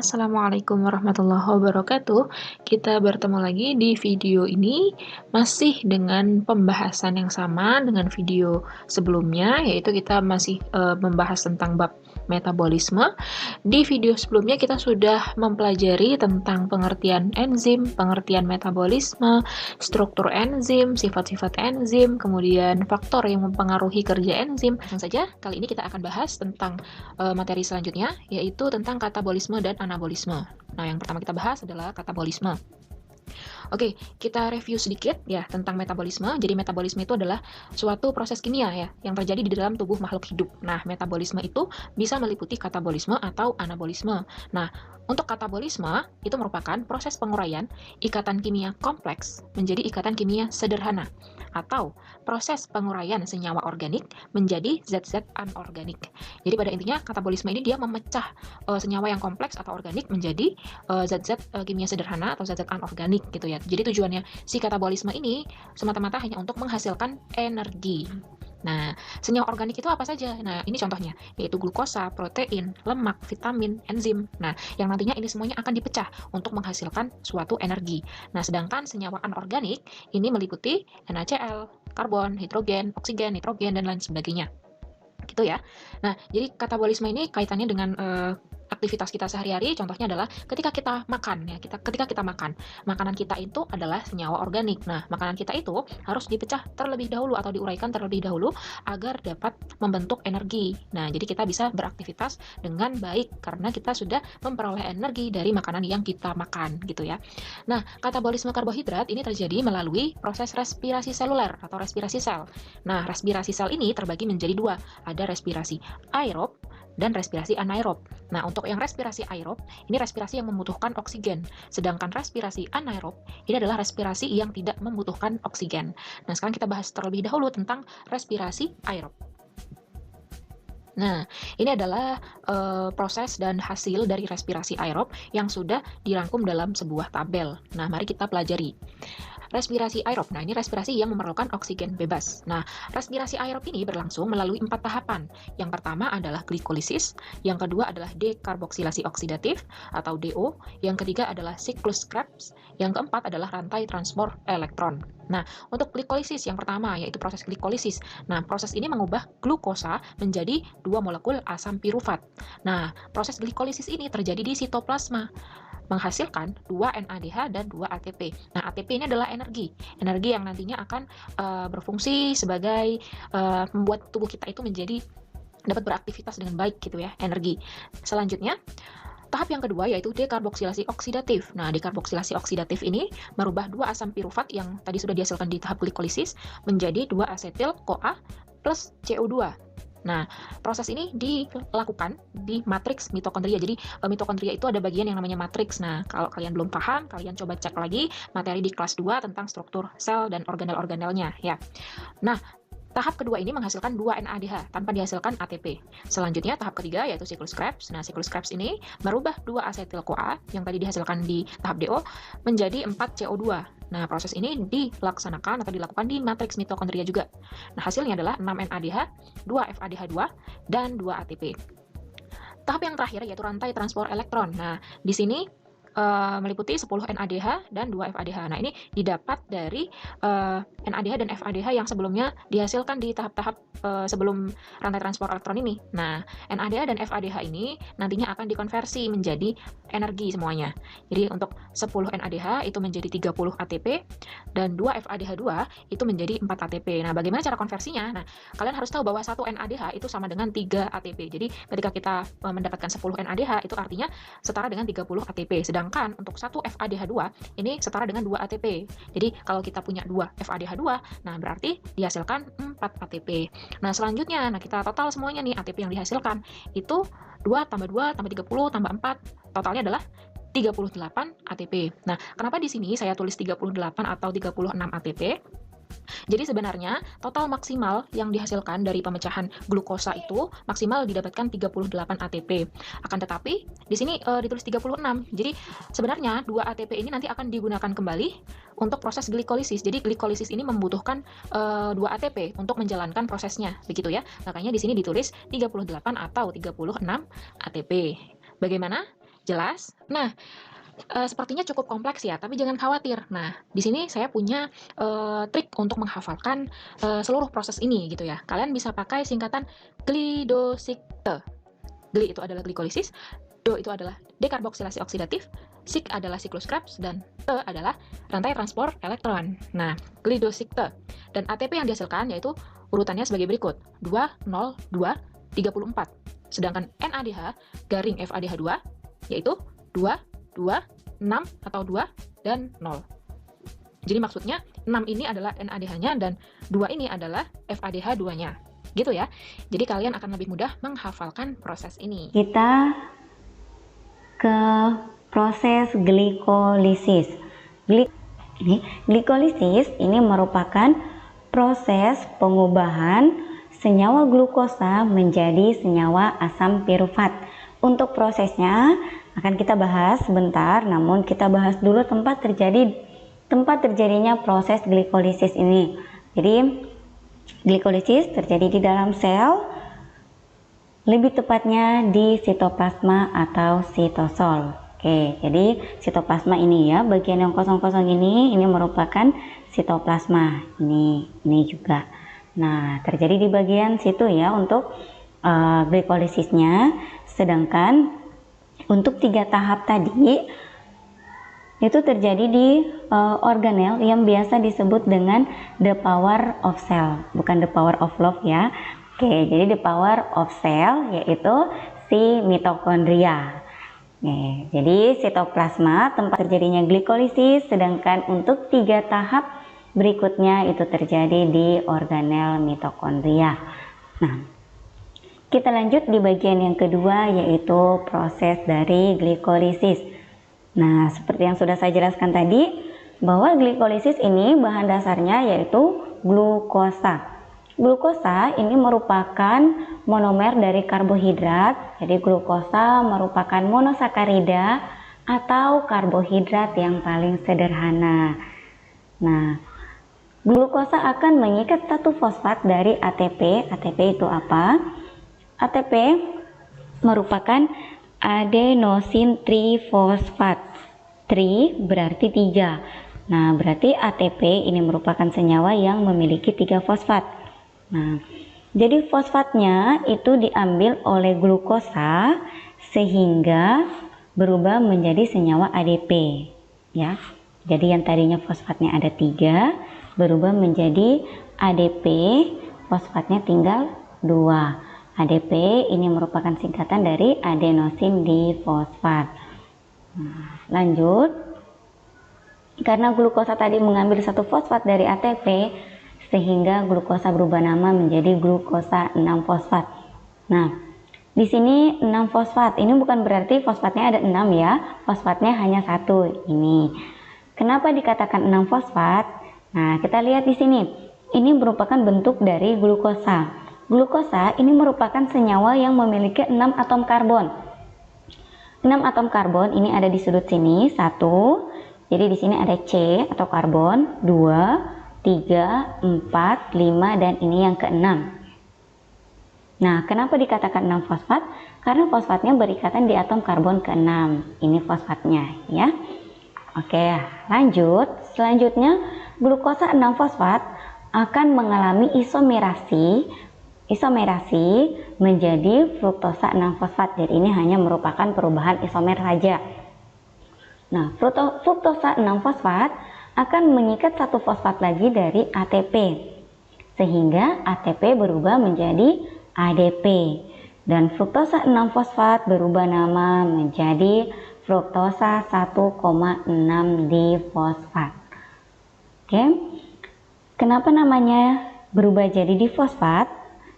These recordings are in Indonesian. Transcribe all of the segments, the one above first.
Assalamualaikum warahmatullahi wabarakatuh. Kita bertemu lagi di video ini masih dengan pembahasan yang sama dengan video sebelumnya, yaitu kita masih membahas tentang bab metabolisme. Di video sebelumnya kita sudah mempelajari tentang pengertian enzim, pengertian metabolisme, struktur enzim, sifat-sifat enzim, kemudian faktor yang mempengaruhi kerja enzim. Langsung saja, kali ini kita akan bahas tentang materi selanjutnya, yaitu tentang katabolisme dan anabolisme. Nah, yang pertama kita bahas adalah katabolisme. Oke, kita review sedikit ya tentang metabolisme. Jadi metabolisme itu adalah suatu proses kimia ya yang terjadi di dalam tubuh makhluk hidup. Nah, metabolisme itu bisa meliputi katabolisme atau anabolisme. Nah, untuk katabolisme itu merupakan proses penguraian ikatan kimia kompleks menjadi ikatan kimia sederhana atau proses penguraian senyawa organik menjadi zat-zat anorganik. Jadi pada intinya katabolisme ini dia memecah senyawa yang kompleks atau organik menjadi zat-zat kimia sederhana atau zat-zat anorganik gitu ya. Jadi tujuannya si katabolisme ini semata-mata hanya untuk menghasilkan energi. Nah, senyawa organik itu apa saja? Nah, ini contohnya, yaitu glukosa, protein, lemak, vitamin, enzim. Nah, yang nantinya ini semuanya akan dipecah untuk menghasilkan suatu energi. Nah, sedangkan senyawa anorganik ini meliputi NaCl, karbon, hidrogen, oksigen, nitrogen, dan lain sebagainya. Gitu ya. Nah, jadi katabolisme ini kaitannya dengan aktivitas kita sehari-hari. Contohnya adalah ketika kita makan ya, ketika kita makan, makanan kita itu adalah senyawa organik. Nah, makanan kita itu harus dipecah terlebih dahulu atau diuraikan terlebih dahulu agar dapat membentuk energi. Nah, jadi kita bisa beraktivitas dengan baik karena kita sudah memperoleh energi dari makanan yang kita makan gitu ya. Nah, katabolisme karbohidrat ini terjadi melalui proses respirasi seluler atau respirasi sel. Nah, respirasi sel ini terbagi menjadi dua, ada respirasi aerob dan respirasi anaerob. Nah, untuk yang respirasi aerob, ini respirasi yang membutuhkan oksigen. Sedangkan respirasi anaerob, ini adalah respirasi yang tidak membutuhkan oksigen. Nah, sekarang kita bahas terlebih dahulu tentang respirasi aerob. Nah, ini adalah proses dan hasil dari respirasi aerob yang sudah dirangkum dalam sebuah tabel. Nah, mari kita pelajari. Respirasi aerob, nah ini respirasi yang memerlukan oksigen bebas. Nah, respirasi aerob ini berlangsung melalui 4 tahapan. Yang pertama adalah glikolisis, yang kedua adalah dekarboksilasi oksidatif atau DO, yang ketiga adalah siklus Krebs, yang keempat adalah rantai transport elektron. Nah, untuk glikolisis yang pertama yaitu proses glikolisis. Nah, proses ini mengubah glukosa menjadi 2 molekul asam pirufat. Nah, proses glikolisis ini terjadi di sitoplasma, menghasilkan 2 NADH dan 2 ATP. Nah, ATP ini adalah energi yang nantinya akan berfungsi sebagai membuat tubuh kita itu menjadi dapat beraktivitas dengan baik gitu ya, energi. Selanjutnya, tahap yang kedua yaitu dekarboksilasi oksidatif. Nah, dekarboksilasi oksidatif ini merubah 2 asam pirufat yang tadi sudah dihasilkan di tahap glikolisis menjadi 2 asetil CoA plus CO2. Nah, proses ini dilakukan di matriks mitokondria. Jadi, mitokondria itu ada bagian yang namanya matriks. Nah, kalau kalian belum paham, kalian coba cek lagi materi di kelas 2 tentang struktur sel dan organel-organelnya ya. Nah, tahap kedua ini menghasilkan 2 NADH tanpa dihasilkan ATP. Selanjutnya tahap ketiga yaitu siklus Krebs. Nah, siklus Krebs ini merubah 2 asetil CoA yang tadi dihasilkan di tahap DO menjadi 4 CO2. Nah, proses ini dilaksanakan atau dilakukan di matriks mitokondria juga. Nah, hasilnya adalah 6 NADH, 2 FADH2, dan 2 ATP. Tahap yang terakhir yaitu rantai transport elektron. Nah, di sini meliputi 10 NADH dan 2 FADH. Nah, ini didapat dari NADH dan FADH yang sebelumnya dihasilkan di tahap-tahap sebelum rantai transport elektron ini. Nah, NADH dan FADH ini nantinya akan dikonversi menjadi energi semuanya. Jadi untuk 10 NADH itu menjadi 30 ATP dan 2 FADH2 itu menjadi 4 ATP. Nah, bagaimana cara konversinya? Nah, kalian harus tahu bahwa 1 NADH itu sama dengan 3 ATP. Jadi, ketika kita mendapatkan 10 NADH itu artinya setara dengan 30 ATP. Sedangkan untuk 1 FADH2 ini setara dengan 2 ATP. Jadi kalau kita punya 2 FADH2, nah berarti dihasilkan 4 ATP. Nah, selanjutnya kita total semuanya nih ATP yang dihasilkan itu 2 tambah 2 tambah 30 tambah 4, totalnya adalah 38 ATP. Nah, kenapa di sini saya tulis 38 atau 36 ATP? Jadi sebenarnya total maksimal yang dihasilkan dari pemecahan glukosa itu maksimal didapatkan 38 ATP. Akan tetapi di sini ditulis 36. Jadi sebenarnya 2 ATP ini nanti akan digunakan kembali untuk proses glikolisis. Jadi glikolisis ini membutuhkan 2 ATP untuk menjalankan prosesnya, begitu ya. Makanya di sini ditulis 38 atau 36 ATP. Bagaimana? Jelas? Nah, sepertinya cukup kompleks ya, tapi jangan khawatir. Nah, di sini saya punya trik untuk menghafalkan seluruh proses ini gitu ya. Kalian bisa pakai singkatan glidosikte. Gli itu adalah glikolisis, do itu adalah dekarboksilasi oksidatif, sik adalah siklus Krebs, dan te adalah rantai transport elektron. Nah, glidosikte. Dan ATP yang dihasilkan yaitu urutannya sebagai berikut: 2, 0, 2, 34. Sedangkan NADH garing FADH2 yaitu 2, 2, 6 atau 2 dan 0. Jadi maksudnya 6 ini adalah NADH-nya dan 2 ini adalah FADH2-nya. Gitu ya. Jadi kalian akan lebih mudah menghafalkan proses ini. Kita ke proses glikolisis. Glikolisis ini merupakan proses pengubahan senyawa glukosa menjadi senyawa asam pirufat. Untuk prosesnya akan kita bahas sebentar, namun kita bahas dulu tempat terjadinya proses glikolisis ini. Jadi glikolisis terjadi di dalam sel, lebih tepatnya di sitoplasma atau sitosol. Oke, jadi sitoplasma ini ya, bagian yang kosong-kosong ini merupakan sitoplasma. Ini juga. Nah, terjadi di bagian situ ya untuk glikolisisnya. Sedangkan untuk 3 tahap tadi itu terjadi di organel yang biasa disebut dengan the power of cell, bukan the power of love ya. Oke, jadi the power of cell yaitu si mitokondria. Nih, jadi sitoplasma tempat terjadinya glikolisis, sedangkan untuk 3 tahap berikutnya itu terjadi di organel mitokondria. Nah, kita lanjut di bagian yang kedua yaitu proses dari glikolisis. Nah, seperti yang sudah saya jelaskan tadi, bahwa glikolisis ini bahan dasarnya yaitu glukosa. Glukosa ini merupakan monomer dari karbohidrat. Jadi glukosa merupakan monosakarida atau karbohidrat yang paling sederhana. Nah, glukosa akan mengikat satu fosfat dari ATP. ATP itu apa? ATP merupakan adenosin trifosfat. Tri berarti 3. Nah, berarti ATP ini merupakan senyawa yang memiliki 3 fosfat. Nah, jadi fosfatnya itu diambil oleh glukosa sehingga berubah menjadi senyawa ADP ya. Jadi yang tadinya fosfatnya ada 3 berubah menjadi ADP, fosfatnya tinggal 2. ADP ini merupakan singkatan dari adenosin difosfat. Nah, lanjut. Karena glukosa tadi mengambil satu fosfat dari ATP, sehingga glukosa berubah nama menjadi glukosa 6-fosfat. Nah, di sini 6 fosfat. Ini bukan berarti fosfatnya ada 6 ya. Fosfatnya hanya 1 ini. Kenapa dikatakan 6 fosfat? Nah, kita lihat di sini. Ini merupakan bentuk dari glukosa. Glukosa ini merupakan senyawa yang memiliki 6 atom karbon. 6 atom karbon ini ada di sudut sini, 1. Jadi di sini ada C atau karbon, 2, 3, 4, 5, dan ini yang ke-6. Nah, kenapa dikatakan 6 fosfat? Karena fosfatnya berikatan di atom karbon ke-6. Ini fosfatnya ya. Oke, lanjut. Selanjutnya, glukosa 6 fosfat akan mengalami isomerasi menjadi fruktosa 6 fosfat. Jadi ini hanya merupakan perubahan isomer saja. Nah, fruktosa 6 fosfat akan mengikat satu fosfat lagi dari ATP sehingga ATP berubah menjadi ADP dan fruktosa 6 fosfat berubah nama menjadi fruktosa 1,6 difosfat. Oke. Kenapa namanya berubah jadi difosfat?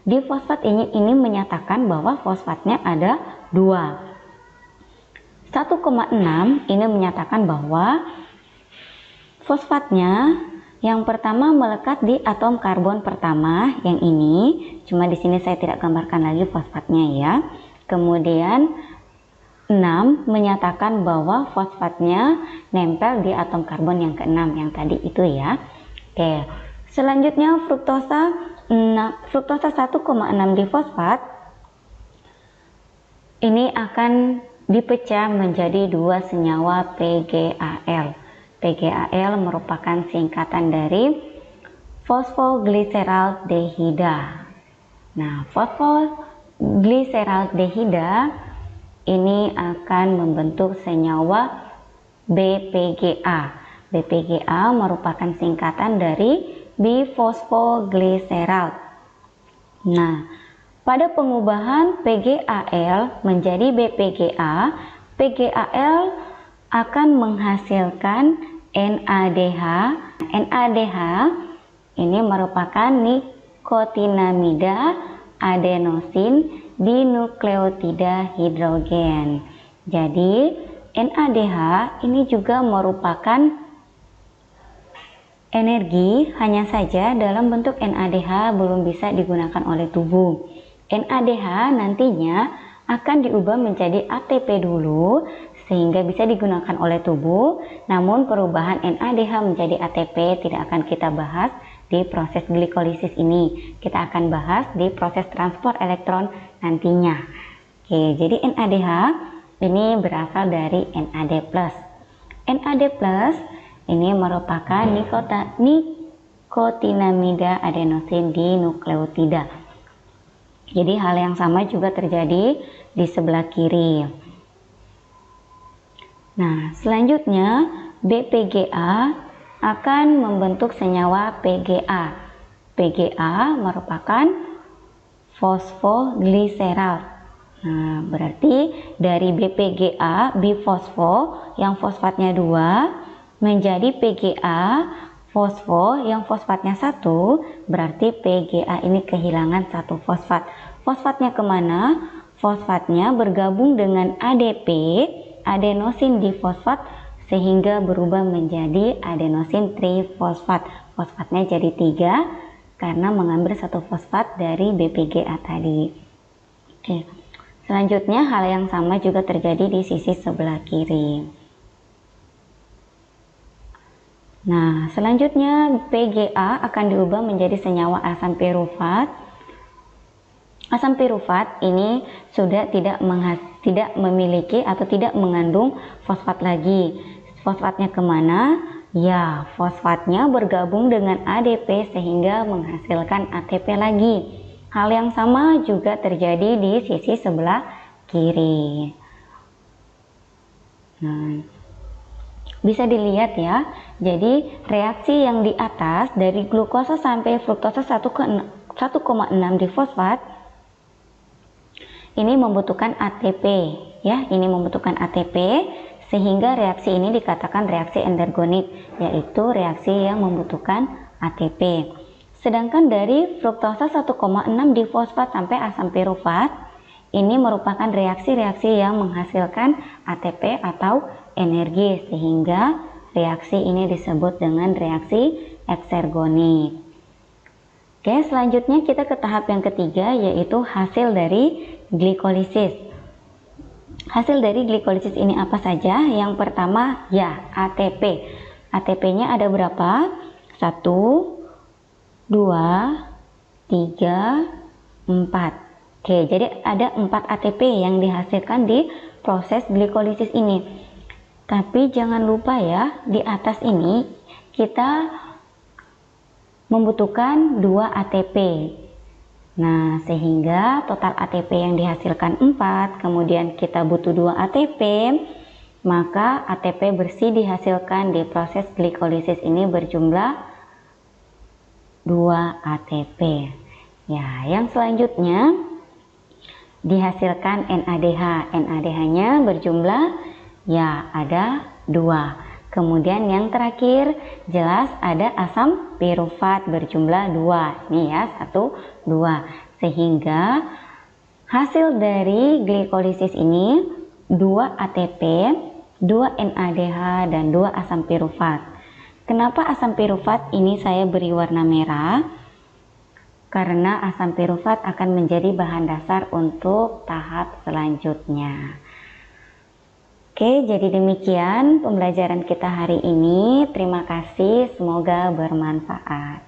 Difosfat ini menyatakan bahwa fosfatnya ada 2. 1,6 ini menyatakan bahwa fosfatnya yang pertama melekat di atom karbon pertama, yang ini. Cuma di sini saya tidak gambarkan lagi fosfatnya ya. Kemudian 6 menyatakan bahwa fosfatnya nempel di atom karbon yang ke-6 yang tadi itu ya. Oke. Selanjutnya fruktosa 1,6 difosfat ini akan dipecah menjadi dua senyawa PgAl. PgAl merupakan singkatan dari fosfoglyceraldehida. Nah, fosfoglyceraldehida ini akan membentuk senyawa BPGA. BPGA merupakan singkatan dari bifosfoglycerald. Nah, pada pengubahan PgAl menjadi BPGA, PgAl akan menghasilkan NADH. NADH ini merupakan nikotinamida adenosin dinukleotida hidrogen. Jadi NADH ini juga merupakan energi, hanya saja dalam bentuk NADH belum bisa digunakan oleh tubuh. NADH nantinya akan diubah menjadi ATP dulu sehingga bisa digunakan oleh tubuh. Namun perubahan NADH menjadi ATP tidak akan kita bahas di proses glikolisis ini. Kita akan bahas di proses transport elektron nantinya. Oke, jadi NADH ini berasal dari NAD+. NAD+ ini merupakan nikotinamida adenosin dinukleotida. Jadi hal yang sama juga terjadi di sebelah kiri. Nah, selanjutnya BPGA akan membentuk senyawa PGA. PGA merupakan fosfoglycerald. Nah, berarti dari BPGA, bifosfo yang fosfatnya 2 menjadi PGA fosfo yang fosfatnya 1, berarti PGA ini kehilangan 1 fosfat. Fosfatnya kemana? Fosfatnya bergabung dengan ADP, adenosin difosfat, sehingga berubah menjadi adenosin trifosfat. Fosfatnya jadi 3 karena mengambil 1 fosfat dari BPGA tadi. Oke. Selanjutnya hal yang sama juga terjadi di sisi sebelah kiri. Nah, selanjutnya PGA akan diubah menjadi senyawa asam pirufat. Asam pirufat ini sudah tidak memiliki atau tidak mengandung fosfat lagi. Fosfatnya kemana? Ya, fosfatnya bergabung dengan ADP sehingga menghasilkan ATP lagi. Hal yang sama juga terjadi di sisi sebelah kiri. Nah, bisa dilihat ya, jadi reaksi yang di atas dari glukosa sampai fruktosa 1,6 difosfat ini membutuhkan ATP ya, ini membutuhkan ATP sehingga reaksi ini dikatakan reaksi endergonit, yaitu reaksi yang membutuhkan ATP. Sedangkan dari fruktosa 1,6 difosfat sampai asam pirufat ini merupakan reaksi-reaksi yang menghasilkan ATP atau energi, sehingga reaksi ini disebut dengan reaksi eksergonit. Oke, selanjutnya kita ke tahap yang ketiga, yaitu hasil dari glikolisis. Hasil dari glikolisis ini apa saja? Yang pertama ya ATP. ATP-nya ada berapa? 1, 2, 3, 4. Oke, jadi ada 4 ATP yang dihasilkan di proses glikolisis ini. Tapi jangan lupa ya, di atas ini kita membutuhkan 2 ATP. Nah, sehingga total ATP yang dihasilkan 4, kemudian kita butuh 2 ATP, maka ATP bersih dihasilkan di proses glikolisis ini berjumlah 2 ATP. Ya, yang selanjutnya dihasilkan NADH. NADH-nya berjumlah ya ada 2. Kemudian yang terakhir jelas ada asam pirufat berjumlah 2. Nih ya, 1, 2. Sehingga hasil dari glikolisis ini 2 ATP, 2 NADH dan 2 asam pirufat. Kenapa asam pirufat ini saya beri warna merah? Karena asam pirufat akan menjadi bahan dasar untuk tahap selanjutnya. Oke, jadi demikian pembelajaran kita hari ini. Terima kasih, semoga bermanfaat.